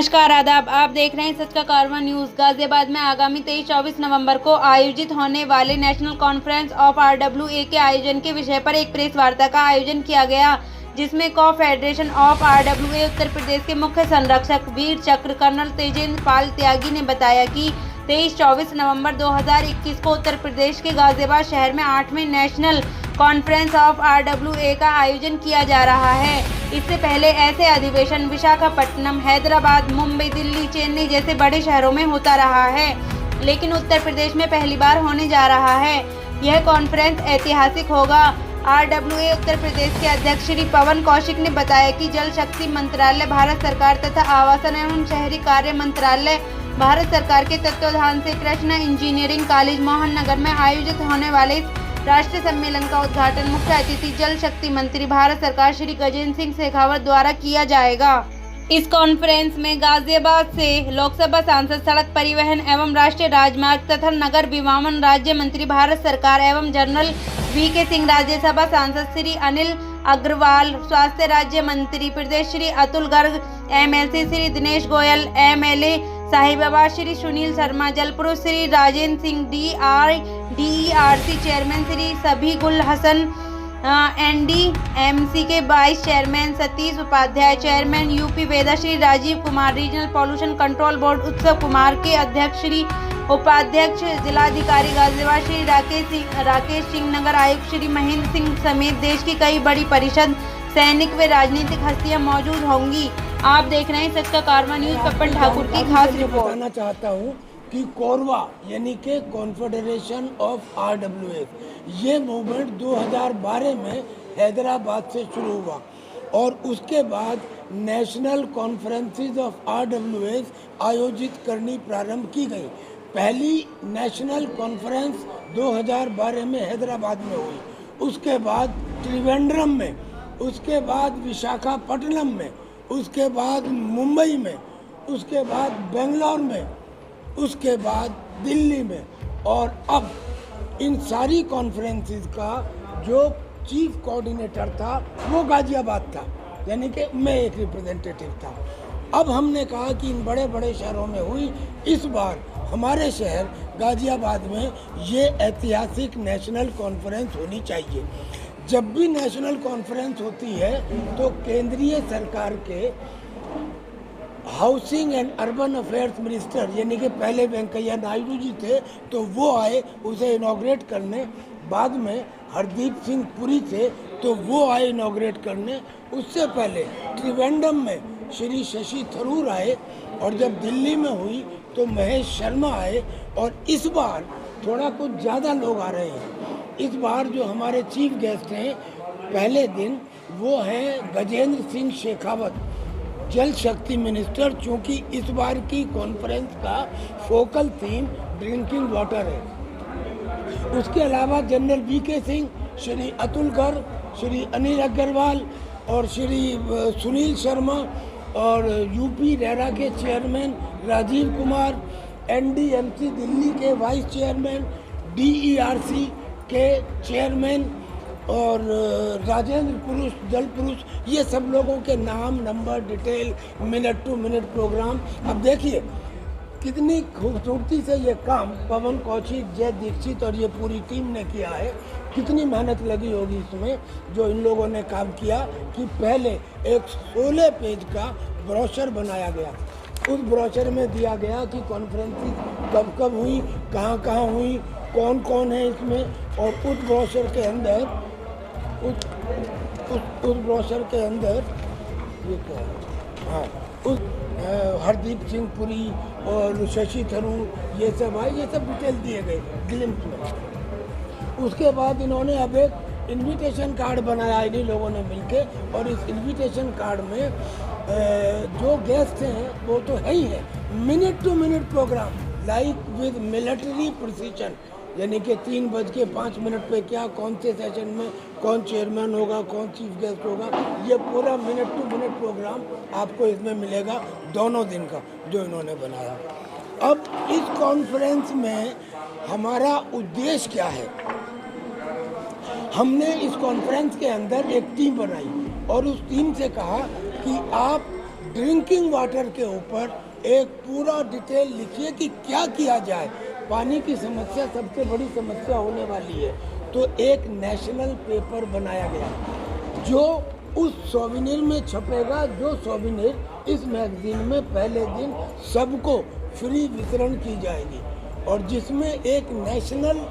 नमस्कार आदाब, आप देख रहे हैं सच का कारवां न्यूज। गाजियाबाद में आगामी 23-24 नवंबर को आयोजित होने वाले नेशनल कॉन्फ्रेंस ऑफ RWA के आयोजन के विषय पर एक प्रेस वार्ता का आयोजन किया गया, जिसमें confederation of RWA Uttar Pradesh के मुख्य संरक्षक वीर चक्र कर्नल तेजेंद्र पाल त्यागी ने बताया कि 23-24 नवंबर 2021 को उत्तर प्रदेश के गाजियाबाद शहर में 8वें नेशनल कॉन्फ्रेंस ऑफ RWA का आयोजन किया जा रहा है। इससे पहले ऐसे अधिवेशन विशाखापट्टनम, हैदराबाद, मुंबई, दिल्ली, चेन्नई जैसे बड़े शहरों में होता रहा है, लेकिन उत्तर प्रदेश में पहली बार होने जा रहा है। यह कॉन्फ्रेंस ऐतिहासिक होगा। RWA उत्तर प्रदेश के अध्यक्ष श्री पवन कौशिक ने बताया कि जल शक्ति मंत्रालय भारत सरकार तथा आवासन एवं शहरी कार्य मंत्रालय भारत सरकार के तत्वाधान से कृष्णा इंजीनियरिंग कॉलेज मोहन नगर में आयोजित होने वाले इस राष्ट्रीय सम्मेलन का उद्घाटन मुख्य अतिथि जल शक्ति मंत्री भारत सरकार श्री गजेंद्र सिंह शेखावत द्वारा किया जाएगा। इस कॉन्फ्रेंस में गाजियाबाद से लोकसभा सांसद, सड़क परिवहन एवं राष्ट्रीय राजमार्ग तथा नगर विमानन राज्य मंत्री भारत सरकार एवं जनरल VK सिंह, राज्यसभा सांसद श्री अनिल अग्रवाल, स्वास्थ्य राज्य मंत्री प्रदेश श्री अतुल गर्ग, MLC श्री दिनेश गोयल, MLA साहिबाबाद श्री सुनील शर्मा, जलपुरुष श्री राजेंद्र सिंह, DERC चेयरमैन श्री सभी-गुल हसन, NDMC के vice chairman Satish Upadhyay, chairman UP वेदा Shri Rajiv Kumar, regional pollution control board Utsav Kumar के अध्यक्ष श्री उपाध्यक्ष जिलाधिकारी गाजियाबाद श्री राकेश सिंह, नगर आयुक्त श्री महेंद्र सिंह समेत देश की कई बड़ी परिषद, सैनिक व राजनीतिक हस्तियां मौजूद होंगी। आप देख रहे हैं सच का कारवां न्यूज। पप्पन ठाकुर की खास रिपोर्ट। बताना चाहता हूं कि कोरवा यानी के कॉन्फेडरेशन ऑफ RWA ये मूवमेंट 2012 में हैदराबाद से शुरू हुआ और उसके बाद नेशनल कॉन्फ्रेंसेस ऑफ RWA आयोजित करनी प्रारंभ की गई। पहली नेशनल कॉन्फ्रेंस 2012 में हैदराबाद में हुई, उसके बाद त्रिवेंद्रम में, उसके बाद विशाखापट्टनम में, उसके बाद मुंबई में, उसके बाद बेंगलोर में, उसके बाद दिल्ली में, और अब इन सारी कॉन्फ्रेंसेस का जो चीफ कोऑर्डिनेटर था वो गाजियाबाद था, यानी कि मैं एक रिप्रेजेंटेटिव था। अब हमने कहा कि इन बड़े बड़े शहरों में हुई, इस बार हमारे शहर गाजियाबाद में ये ऐतिहासिक नेशनल कॉन्फ्रेंस होनी चाहिए। जब भी नेशनल कॉन्फ्रेंस होती है तो केंद्रीय सरकार के housing and urban affairs minister यानी कि पहले वेंकैया नायडू जी थे, तो वो आए उसे इनॉग्रेट करने। बाद में हरदीप सिंह पुरी थे तो वो आए इनॉग्रेट करने। उससे पहले त्रिवेंद्रम में श्री शशि थरूर आए, और जब दिल्ली में हुई तो महेश शर्मा आए, और इस बार थोड़ा कुछ ज़्यादा लोग आ रहे हैं। इस बार जो हमारे चीफ गेस्ट हैं पहले दिन वो हैं गजेंद्र सिंह शेखावत, जल शक्ति मिनिस्टर, चूँकि इस बार की कॉन्फ्रेंस का फोकल थीम ड्रिंकिंग वाटर है। उसके अलावा जनरल VK सिंह, श्री अतुल गर्ग, श्री अनिल अग्रवाल और श्री सुनील शर्मा, और UP रेरा के चेयरमैन राजीव कुमार, NDMC दिल्ली के वाइस चेयरमैन, DERC के चेयरमैन और राजेंद्र पुरुष, जल पुरुष, ये सब लोगों के नाम, number, detail, minute to minute program. अब देखिए कितनी खूबसूरती से ये काम पवन कौशिक, जय दीक्षित और ये पूरी टीम ने किया है। कितनी मेहनत लगी होगी इसमें, जो इन लोगों ने काम किया कि पहले एक 16 पेज का ब्रोशर बनाया गया। उस ब्रोशर में दिया गया कि कॉन्फ्रेंस कब कब हुई, कहाँ कहाँ हुई, कौन कौन है इसमें, और उस ब्रोशर के अंदर उस ब्रोशर के अंदर ये क्या है, हाँ, उस हरदीप सिंह पुरी और शशि थरूर ये सब आए, ये सब डिटेल दिए गए ग्लिम्स में। उसके बाद इन्होंने अब एक इनविटेशन कार्ड बनाया इन्हीं लोगों ने मिलके, और इस इनविटेशन कार्ड में जो गेस्ट हैं वो तो है ही है, minute to minute program like with military precision, यानी कि 3:05 पे क्या, कौन से सेशन में कौन चेयरमैन होगा, कौन चीफ गेस्ट होगा, ये पूरा मिनट टू मिनट प्रोग्राम आपको इसमें मिलेगा दोनों दिन का जो इन्होंने बनाया। अब इस कॉन्फ्रेंस में हमारा उद्देश्य क्या है? हमने इस कॉन्फ्रेंस के अंदर एक टीम बनाई और उस टीम से कहा कि आप ड्रिंकिंग वाटर के ऊपर एक पूरा डिटेल लिखिए कि क्या किया जाए। पानी की समस्या सबसे बड़ी समस्या होने वाली है, तो एक नेशनल पेपर बनाया गया जो उस सोविनिर में छपेगा, जो सोविनिर इस मैगजीन में पहले दिन सबको फ्री वितरण की जाएगी, और जिसमें एक नेशनल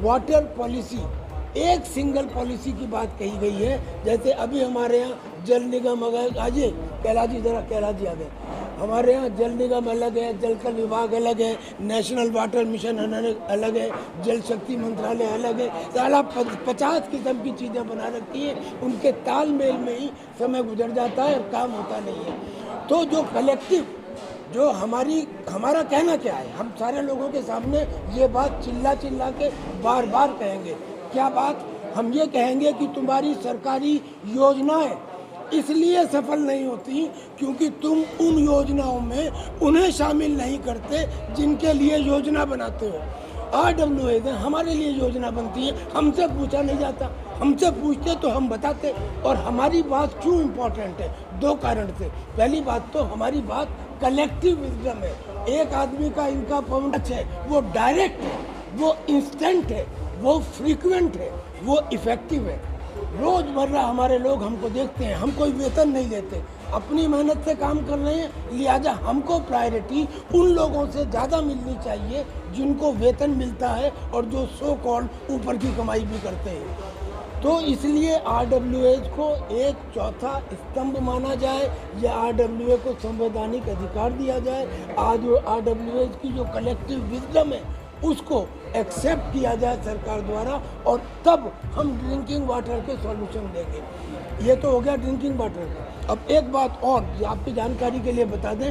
वाटर पॉलिसी, एक सिंगल पॉलिसी की बात कही गई है। जैसे अभी हमारे यहाँ जल निगम आज कैलाश जी, जरा कैलाश जी आ गए, हमारे यहाँ जल निगम अलग है, जल कल विभाग अलग है, नेशनल वाटर मिशन अलग है, जल शक्ति मंत्रालय अलग है, साला 50 किस्म की चीज़ें बना रखी हैं। उनके तालमेल में ही समय गुजर जाता है और काम होता नहीं है। तो जो कलेक्टिव, जो हमारा कहना क्या है, हम सारे लोगों के सामने ये बात चिल्ला चिल्ला के बार बार कहेंगे। क्या बात? हम ये कहेंगे कि तुम्हारी सरकारी योजनाएं इसलिए सफल नहीं होती क्योंकि तुम उन योजनाओं में उन्हें शामिल नहीं करते जिनके लिए योजना बनाते हो। RWA है, हमारे लिए योजना बनती है, हमसे पूछा नहीं जाता, हमसे पूछते तो हम बताते। और हमारी बात क्यों इम्पोर्टेंट है? 2 कारण से। पहली बात तो हमारी बात कलेक्टिव विजडम है। एक आदमी का इनका पहुंच है, वो डायरेक्ट है, वो इंस्टेंट है, वो फ्रीक्वेंट है, वो इफेक्टिव है। रोजमर्रा हमारे लोग हमको देखते हैं, हम कोई वेतन नहीं देते, अपनी मेहनत से काम कर रहे हैं, लिहाजा हमको प्रायोरिटी उन लोगों से ज़्यादा मिलनी चाहिए जिनको वेतन मिलता है और जो सो कॉल्ड ऊपर की कमाई भी करते हैं। तो इसलिए RWA को एक चौथा स्तंभ माना जाए या RWA को संवैधानिक अधिकार दिया जाए। आज RWA की जो कलेक्टिव विजडम है उसको एक्सेप्ट किया जाए सरकार द्वारा, और तब हम ड्रिंकिंग वाटर के सॉल्यूशन देंगे। ये तो हो गया ड्रिंकिंग वाटर का। अब एक बात और आपकी जानकारी के लिए बता दें,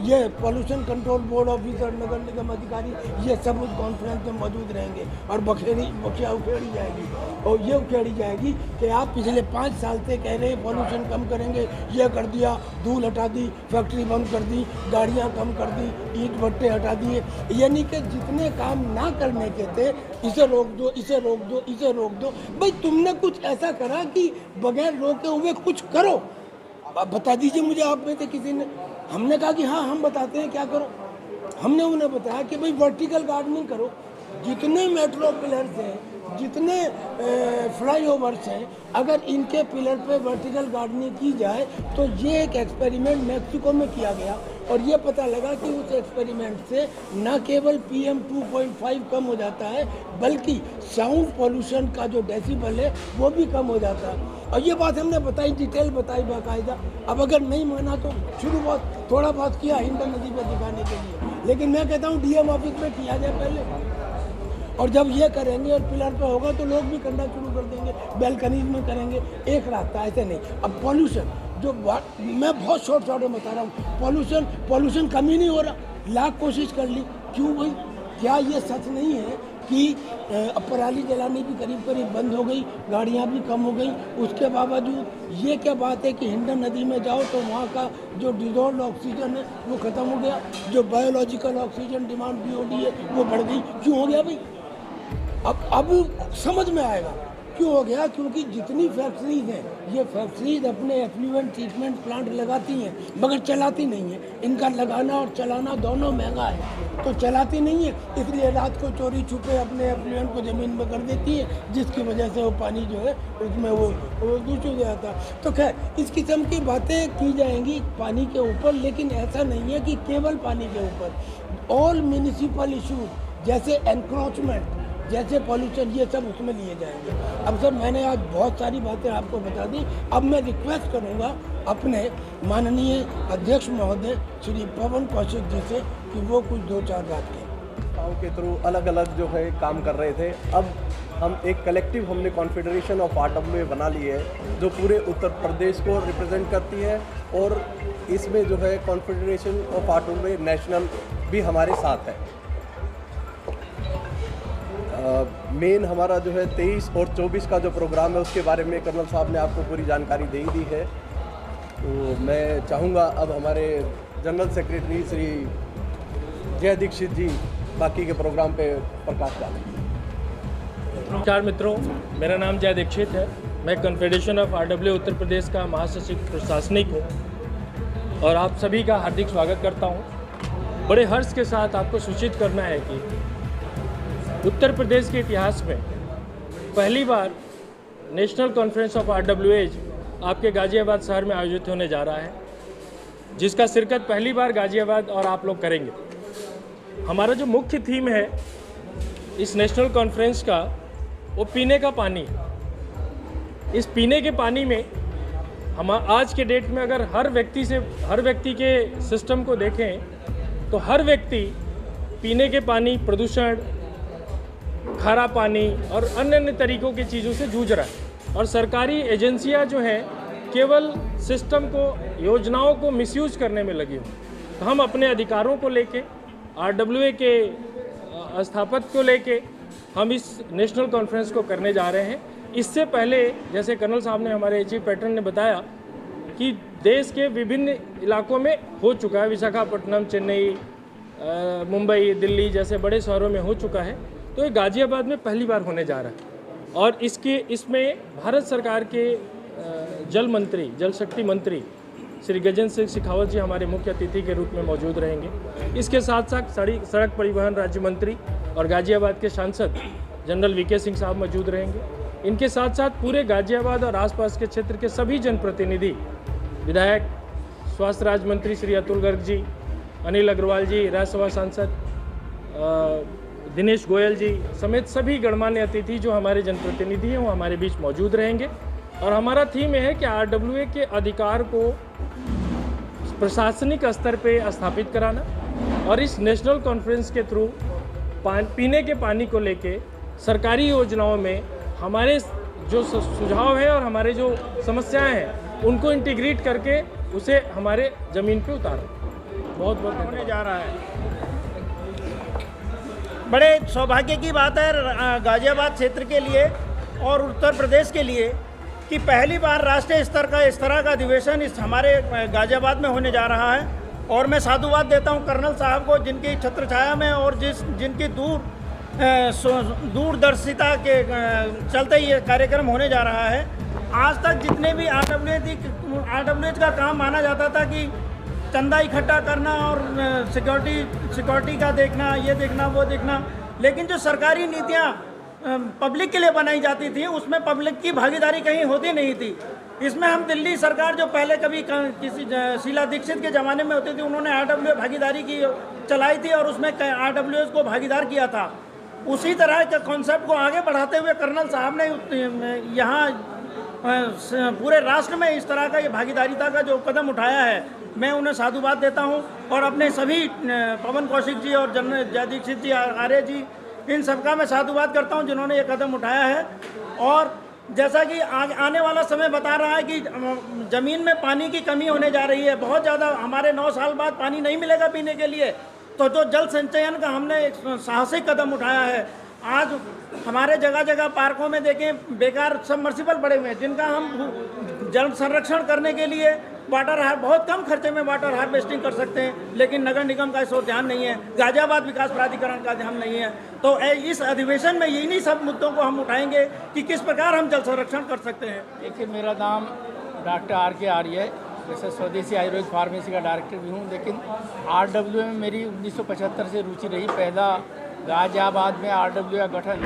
ये पॉल्यूशन कंट्रोल बोर्ड ऑफिसर, नगर निगम अधिकारी, ये सब उस कॉन्फ्रेंस में मौजूद रहेंगे और बखिया उखेड़ी जाएगी। और ये उखेड़ी जाएगी कि आप पिछले 5 साल से कह रहे हैं पॉल्यूशन कम करेंगे, ये कर दिया, धूल हटा दी, फैक्ट्री बंद कर दी, गाड़ियाँ कम कर दी, ईंट भट्टे हटा दिए, यानी कि जितने काम ना करने के थे, इसे रोक दो, इसे रोक दो, इसे रोक दो। भाई तुमने कुछ ऐसा करा कि बगैर रोके हुए कुछ करो, बता दीजिए मुझे आप में से किसी ने। हमने कहा कि हाँ हम बताते हैं क्या करो। हमने उन्हें बताया कि भाई वर्टिकल गार्डनिंग करो, जितने मेट्रो पिलर्स हैं, जितने फ्लाईओवर्स हैं, अगर इनके पिलर पे वर्टिकल गार्डनिंग की जाए तो ये एक एक्सपेरिमेंट मैक्सिको में किया गया और ये पता लगा कि उस एक्सपेरिमेंट से न केवल PM 2.5 कम हो जाता है बल्कि साउंड पोल्यूशन का जो डेसिबल है वो भी कम हो जाता है। और ये बात हमने बताई, डिटेल बताई बाकायदा। अब अगर नहीं माना तो शुरू थोड़ा बहुत किया हिंडन नदी पर दिखाने के लिए, लेकिन मैं कहता हूँ DM ऑफिस में किया जाए पहले, और जब ये करेंगे और पिलर पे होगा तो लोग भी करना शुरू कर देंगे, बैल्कनीज में करेंगे। एक रास्ता, ऐसे नहीं। अब पॉल्यूशन जो मैं बहुत शॉर्ट में बता रहा हूँ, पॉल्यूशन कम ही नहीं हो रहा, लाख कोशिश कर ली, क्यों भाई? क्या ये सच नहीं है कि पराली जलाने की करीब बंद हो गई, गाड़ियाँ भी कम हो गई, उसके बावजूद ये क्या बात है कि हिंडन नदी में जाओ तो वहाँ का जो डिजॉल्व ऑक्सीजन है वो ख़त्म हो गया, जो बायोलॉजिकल ऑक्सीजन डिमांड BOD है वो बढ़ गई। क्यों हो गया भाई? अब समझ में आएगा क्यों हो गया। क्योंकि जितनी फैक्ट्रीज हैं, ये फैक्ट्रीज अपने एफ्लुएंट ट्रीटमेंट प्लांट लगाती हैं मगर चलाती नहीं है। इनका लगाना और चलाना दोनों महंगा है, तो चलाती नहीं है, इसलिए रात को चोरी छुपे अपने एफ्लुएंट को ज़मीन में कर देती है, जिसकी वजह से वो पानी जो है उसमें वो दूषित हो जाता है। तो खैर इस किस्म की बातें की जाएंगी पानी के ऊपर, लेकिन ऐसा नहीं है कि केवल पानी के ऊपर। ऑल म्यूनिसिपल इशूज जैसे एनक्रोचमेंट, जैसे पॉल्यूशन, ये सब उसमें लिए जाएंगे। अब सर मैंने आज बहुत सारी बातें आपको बता दी, अब मैं रिक्वेस्ट करूंगा अपने माननीय अध्यक्ष महोदय श्री पवन कौशिक जी से कि वो कुछ 2-4 बात कहें। के थ्रू अलग अलग जो है काम कर रहे थे, अब हम एक कलेक्टिव हमने कॉन्फेडरेशन ऑफ RWA बना ली है जो पूरे उत्तर प्रदेश को रिप्रेजेंट करती है, और इसमें जो है कॉन्फेडरेशन ऑफ RWA नेशनल भी हमारे साथ है। मेन हमारा जो है 23 और 24 का जो प्रोग्राम है उसके बारे में कर्नल साहब ने आपको पूरी जानकारी दे दी है। तो मैं चाहूँगा अब हमारे जनरल सेक्रेटरी श्री जय दीक्षित जी बाकी के प्रोग्राम पे प्रकाश डालें। नमस्कार मित्रों, मेरा नाम जय दीक्षित है। मैं confederation of RWA Uttar Pradesh का महासचिव प्रशासनिक हूँ। और आप सभी का हार्दिक स्वागत करता हूं। बड़े हर्ष के साथ आपको सूचित करना है कि उत्तर प्रदेश के इतिहास में पहली बार नेशनल कॉन्फ्रेंस ऑफ RWAs आपके गाज़ियाबाद शहर में आयोजित होने जा रहा है, जिसका शिरकत पहली बार गाज़ियाबाद और आप लोग करेंगे। हमारा जो मुख्य थीम है इस नेशनल कॉन्फ्रेंस का, वो पीने का पानी। इस पीने के पानी में हम आज के डेट में अगर हर व्यक्ति के सिस्टम को देखें तो हर व्यक्ति पीने के पानी, प्रदूषण, खारा पानी और अन्य तरीकों की चीज़ों से जूझ रहा है। और सरकारी एजेंसियां जो हैं केवल सिस्टम को, योजनाओं को मिसयूज करने में लगी हुई। तो हम अपने अधिकारों को लेके, RWA के स्थापत्य को लेके हम इस नेशनल कॉन्फ्रेंस को करने जा रहे हैं। इससे पहले जैसे कर्नल साहब ने, हमारे चीफ पैटर्न ने बताया कि देश के विभिन्न इलाकों में हो चुका है, विशाखापट्टनम, चेन्नई, मुंबई, दिल्ली जैसे बड़े शहरों में हो चुका है। तो ये गाज़ियाबाद में पहली बार होने जा रहा है और इसमें भारत सरकार के जल शक्ति मंत्री श्री गजेंद्र सिंह शेखावत जी हमारे मुख्य अतिथि के रूप में मौजूद रहेंगे। इसके साथ साथ सड़क परिवहन राज्य मंत्री और गाज़ियाबाद के सांसद जनरल VK सिंह साहब मौजूद रहेंगे। इनके साथ साथ पूरे गाज़ियाबाद और आसपास के क्षेत्र के सभी जनप्रतिनिधि, विधायक, स्वास्थ्य राज्य मंत्री श्री अतुल गर्ग जी, अनिल अग्रवाल जी, राज्यसभा सांसद दिनेश गोयल जी समेत सभी गणमान्य अतिथि जो हमारे जनप्रतिनिधि हैं वो हमारे बीच मौजूद रहेंगे। और हमारा थीम है कि RWA के अधिकार को प्रशासनिक स्तर पे स्थापित कराना और इस नेशनल कॉन्फ्रेंस के थ्रू पीने के पानी को लेके सरकारी योजनाओं में हमारे जो सुझाव है और हमारे जो समस्याएं हैं उनको इंटीग्रेट करके उसे हमारे ज़मीन पे उतारें। बहुत होने जा रहा है। बड़े सौभाग्य की बात है गाज़ियाबाद क्षेत्र के लिए और उत्तर प्रदेश के लिए कि पहली बार राष्ट्रीय स्तर का इस तरह का अधिवेशन इस हमारे गाज़ियाबाद में होने जा रहा है। और मैं साधुवाद देता हूं कर्नल साहब को, जिनकी छत्रछाया में और जिनकी दूरदर्शिता के चलते ये कार्यक्रम होने जा रहा है। आज तक जितने भी RWAs का काम माना जाता था कि चंदा इकट्ठा करना और सिक्योरिटी का देखना, ये देखना, वो देखना, लेकिन जो सरकारी नीतियाँ पब्लिक के लिए बनाई जाती थी उसमें पब्लिक की भागीदारी कहीं होती नहीं थी। इसमें हम दिल्ली सरकार जो पहले कभी किसी शीला दीक्षित के ज़माने में होती थी, उन्होंने RWA भागीदारी की चलाई थी और उसमें RWAs को भागीदार किया था। उसी तरह के कॉन्सेप्ट को आगे बढ़ाते हुए कर्नल साहब ने यहाँ पूरे राष्ट्र में इस तरह का ये भागीदारिता का जो कदम उठाया है, मैं उन्हें साधुवाद देता हूँ। और अपने सभी पवन कौशिक जी और जनरल जय दीक्षित जी, आर्य जी, इन सबका मैं साधुवाद करता हूं जिन्होंने ये कदम उठाया है। और जैसा कि आने वाला समय बता रहा है कि ज़मीन में पानी की कमी होने जा रही है, बहुत ज़्यादा, हमारे 9 साल बाद पानी नहीं मिलेगा पीने के लिए। तो जो जल संचयन का हमने एक साहसिक कदम उठाया है, आज हमारे जगह जगह पार्कों में देखें बेकार सबमर्सिबल पड़े हुए हैं, जिनका हम जल संरक्षण करने के लिए बहुत कम खर्चे में वाटर हार्वेस्टिंग कर सकते हैं, लेकिन नगर निगम का इस ओर ध्यान नहीं है, गाज़ियाबाद विकास प्राधिकरण का ध्यान नहीं है। तो इस अधिवेशन में इन्हीं सब मुद्दों को हम उठाएंगे कि किस प्रकार हम जल संरक्षण कर सकते हैं। देखिए, मेरा नाम डॉक्टर RK आर्य है। वैसे स्वदेशी आयुर्वेद फार्मेसी का डायरेक्टर भी हूँ, लेकिन RWA में मेरी 1975 से रुचि रही। पहला गाज़ियाबाद में RWA का गठन